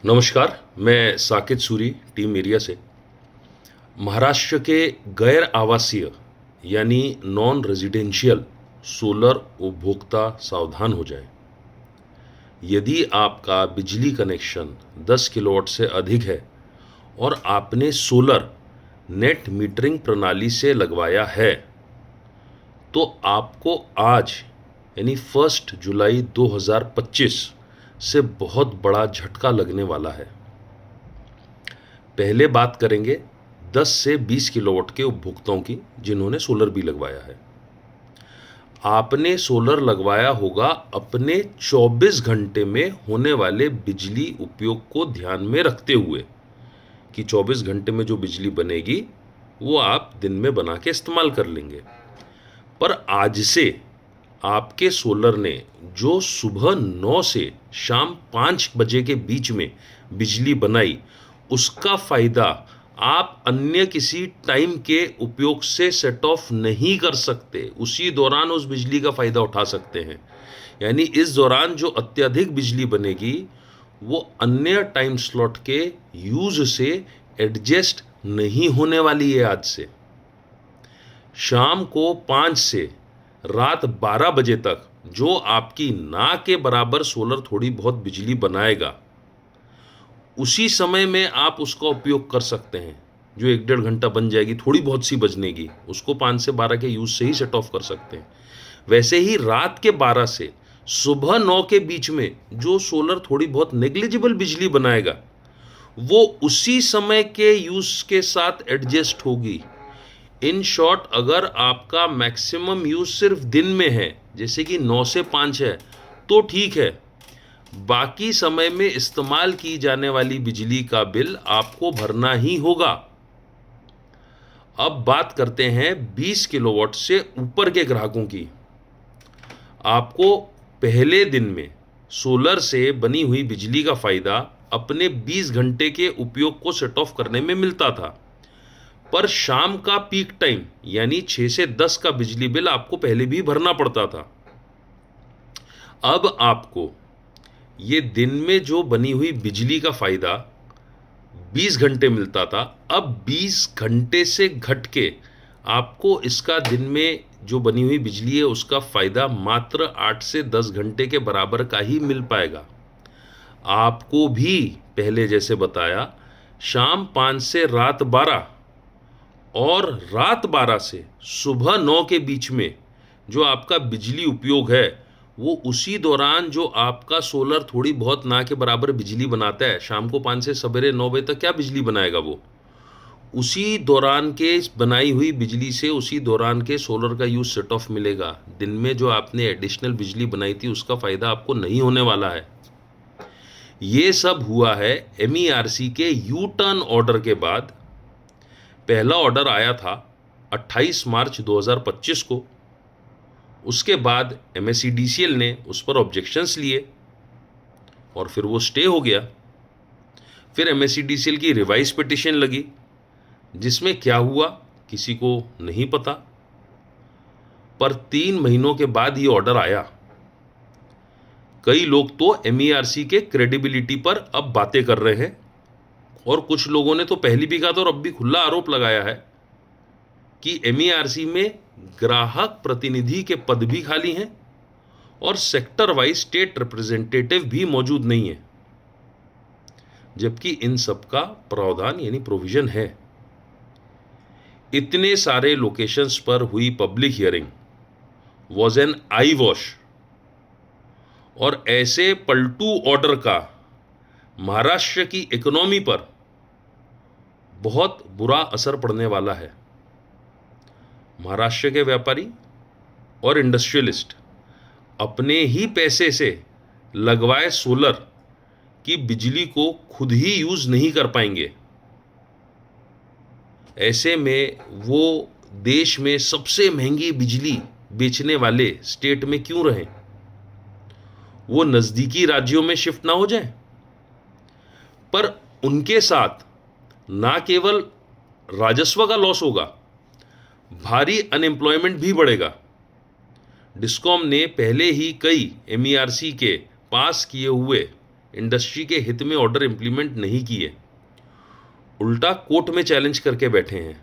नमस्कार, मैं Saket Suri team area से। महाराष्ट्र के गैर आवासीय यानी नॉन रेजिडेंशियल सोलर उपभोक्ता सावधान हो जाएं। यदि आपका बिजली कनेक्शन 10 किलोवाट से अधिक है और आपने सोलर नेट मीटरिंग प्रणाली से लगवाया है, तो आपको आज यानी 1 जुलाई 2025 से बहुत बड़ा झटका लगने वाला है। पहले बात करेंगे 10 से 20 किलोवाट के उपभोक्ताओं की जिन्होंने सोलर भी लगवाया है। आपने सोलर लगवाया होगा अपने 24 घंटे में होने वाले बिजली उपयोग को ध्यान में रखते हुए कि 24 घंटे में जो बिजली बनेगी वो आप दिन में बना के इस्तेमाल कर लेंगे। पर आज से आपके सोलर ने जो सुबह 9 से शाम 5 बजे के बीच में बिजली बनाई, उसका फायदा आप अन्य किसी टाइम के उपयोग से सेट ऑफ नहीं कर सकते। उसी दौरान उस बिजली का फायदा उठा सकते हैं। यानी इस दौरान जो अत्यधिक बिजली बनेगी वो अन्य टाइम स्लॉट के यूज से एडजस्ट नहीं होने वाली है। आज से शाम को 5 से रात 12 बजे तक जो आपकी ना के बराबर सोलर थोड़ी बहुत बिजली बनाएगा, उसी समय में आप उसका उपयोग कर सकते हैं। जो 1-1.5 घंटा बन जाएगी, थोड़ी बहुत सी बचनेगी, उसको 5 से 12 के यूज से ही सेट ऑफ कर सकते हैं। वैसे ही रात के 12 से सुबह 9 के बीच में जो सोलर थोड़ी बहुत नेग्लिजिबल बिजली बनाएगा, वो उसी समय के यूज के साथ एडजस्ट होगी। इन शॉर्ट, अगर आपका मैक्सिमम यूज सिर्फ दिन में है, जैसे कि 9 से 5 है, तो ठीक है। बाकी समय में इस्तेमाल की जाने वाली बिजली का बिल आपको भरना ही होगा। अब बात करते हैं 20 किलोवाट से ऊपर के ग्राहकों की। आपको पहले दिन में सोलर से बनी हुई बिजली का फायदा अपने 20 घंटे के उपयोग को सेट ऑफ करने में मिलता था, पर शाम का पीक टाइम यानी 6 से 10 का बिजली बिल आपको पहले भी भरना पड़ता था। अब आपको ये दिन में जो बनी हुई बिजली का फायदा 20 घंटे मिलता था, अब 20 घंटे से घट के आपको इसका दिन में जो बनी हुई बिजली है उसका फायदा मात्र 8 से 10 घंटे के बराबर का ही मिल पाएगा। आपको भी पहले जैसे बताया, शाम 5 से रात 12 और रात 12 से सुबह 9 के बीच में जो आपका बिजली उपयोग है, वो उसी दौरान जो आपका सोलर थोड़ी बहुत ना के बराबर बिजली बनाता है, शाम को 5 से सवेरे 9 बजे तक क्या बिजली बनाएगा वो, उसी दौरान के बनाई हुई बिजली से उसी दौरान के सोलर का यूज सेट ऑफ मिलेगा। दिन में जो आपने एडिशनल बिजली बनाई थी उसका फायदा आपको नहीं होने वाला है। ये सब हुआ है MERC के यू टर्न ऑर्डर के बाद। पहला ऑर्डर आया था 28 मार्च 2025 को। उसके बाद MSEDCL ने उस पर ऑब्जेक्शंस लिए और फिर वो स्टे हो गया। फिर MSEDCL की रिवाइज पिटिशन लगी, जिसमें क्या हुआ किसी को नहीं पता, पर 3 महीनों के बाद ये ऑर्डर आया। कई लोग तो MERC के क्रेडिबिलिटी पर अब बातें कर रहे हैं, और कुछ लोगों ने तो पहली भी कहा था और अब भी खुला आरोप लगाया है कि MERC में ग्राहक प्रतिनिधि के पद भी खाली हैं और सेक्टर वाइज स्टेट रिप्रेजेंटेटिव भी मौजूद नहीं है, जबकि इन सब का प्रावधान यानी प्रोविजन है। इतने सारे लोकेशंस पर हुई public hearing was an I wash, और ऐसे पलटू ऑर्डर का महाराष्ट्र की इकोनॉमी पर बहुत बुरा असर पड़ने वाला है। महाराष्ट्र के व्यापारी और इंडस्ट्रियलिस्ट अपने ही पैसे से लगवाए सोलर की बिजली को खुद ही यूज नहीं कर पाएंगे। ऐसे में वो देश में सबसे महंगी बिजली बेचने वाले स्टेट में क्यों रहें? वो नजदीकी राज्यों में शिफ्ट ना हो जाएं? पर उनके साथ ना केवल राजस्व का लॉस होगा, भारी अनएम्प्लॉयमेंट भी बढ़ेगा। डिस्कॉम ने पहले ही कई MERC के पास किए हुए इंडस्ट्री के हित में ऑर्डर इंप्लीमेंट नहीं किए, उल्टा कोर्ट में चैलेंज करके बैठे हैं।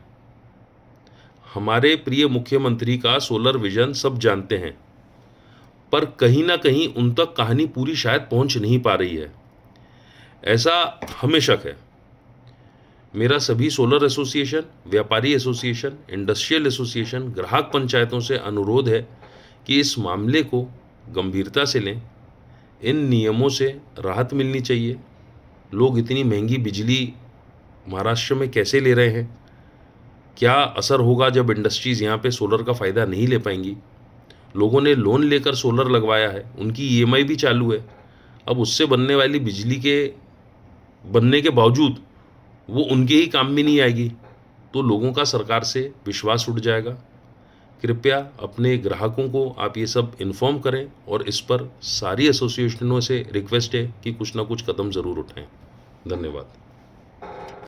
हमारे प्रिय मुख्यमंत्री का सोलर विजन सब जानते हैं, पर कहीं ना कहीं उन तक कहानी पूरी शायद पहुंच नहीं पा रही है, ऐसा हमें शक है। मेरा सभी सोलर एसोसिएशन, व्यापारी एसोसिएशन, इंडस्ट्रियल एसोसिएशन, ग्राहक पंचायतों से अनुरोध है कि इस मामले को गंभीरता से लें। इन नियमों से राहत मिलनी चाहिए। लोग इतनी महंगी बिजली महाराष्ट्र में कैसे ले रहे हैं? क्या असर होगा जब इंडस्ट्रीज़ यहाँ पे सोलर का फ़ायदा नहीं ले पाएंगी? लोगों ने लोन लेकर सोलर लगवाया है, उनकी ईएमआई भी चालू है। अब उससे बनने वाली बिजली के बनने के बावजूद वो उनके ही काम में नहीं आएगी, तो लोगों का सरकार से विश्वास उठ जाएगा। कृपया अपने ग्राहकों को आप ये सब इन्फॉर्म करें, और इस पर सारी एसोसिएशनों से रिक्वेस्ट है कि कुछ ना कुछ कदम ज़रूर उठाएं। धन्यवाद।